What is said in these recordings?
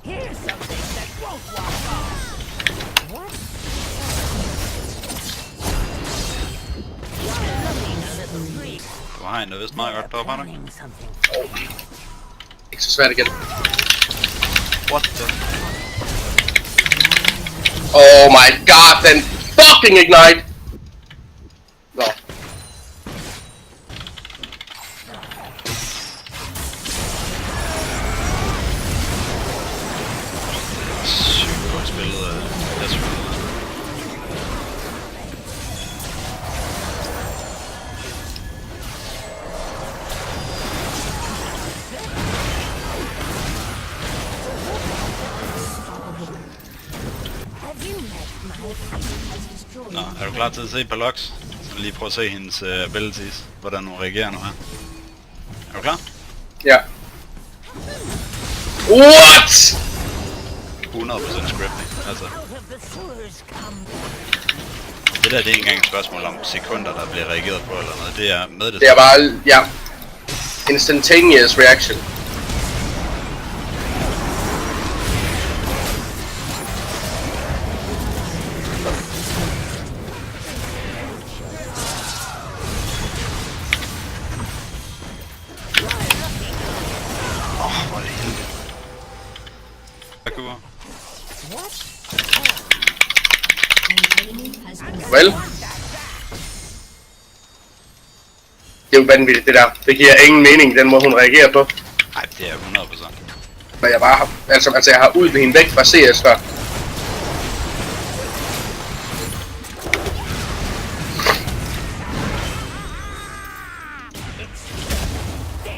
Here's something that won't walk off. What? Du har en, vist meget godt deroppe, har du? Ikke så svært igen. What the? Oh my god, den fucking ignite! Nå. Sygt godt spillet af Ezreal. Nå, er du klar til at se på Lux? Så lige prøve at se hendes abilities, hvordan hun reagerer nu her. Er du klar? Ja. What?! 100% scripting, altså. Det der, det er ikke engang et spørgsmål om sekunder, der bliver reageret på eller noget. Det er med det. Det er bare, ja. Instantaneous reaction. Hvor er det heldigt. Akua. Vel? Det er jo vanvittigt det der. Det giver ingen mening, den måde hun reagerer på. Nej, det er 100%. Når jeg bare har, altså jeg har udvidet hende væk fra CS før.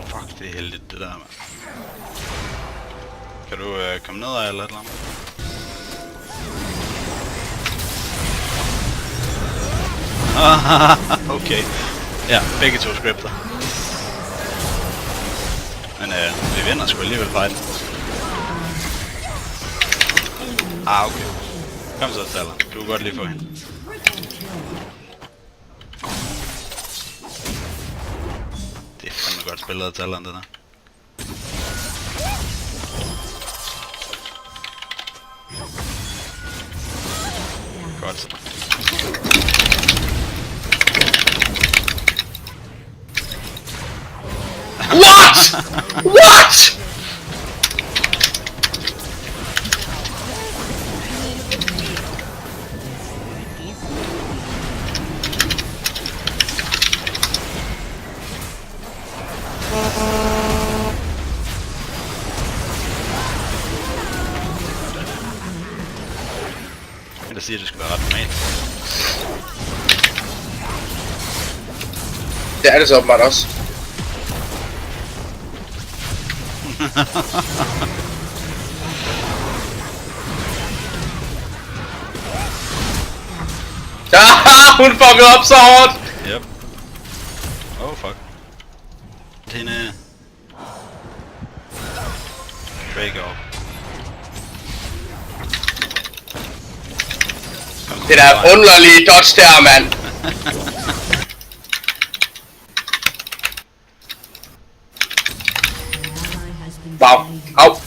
Fuck, det er heldigt det der, mand. Kan du komme ned af eller et eller andet? Okay. Ja, begge to scripter. Men vi vinder sgu alligevel fighten. Ah, okay. Kom så, Taller. Du kan godt lige få hende. Det er fandme godt spillet af Talleren, det der. Godt så. What?! What?! Jeg siger, at det skal være ret normalt. Det er det så åbenbart også. Hun fuckede op så hårdt! Yep. Oh fuck. Tine. Drake op. Det der underlige dodge der, mand! Wow. Au.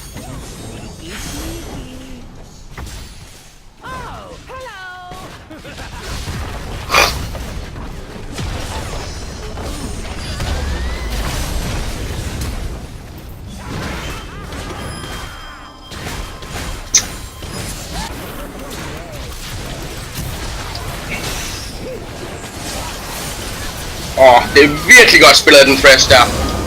Det er virkelig godt spillet af den Thresh der.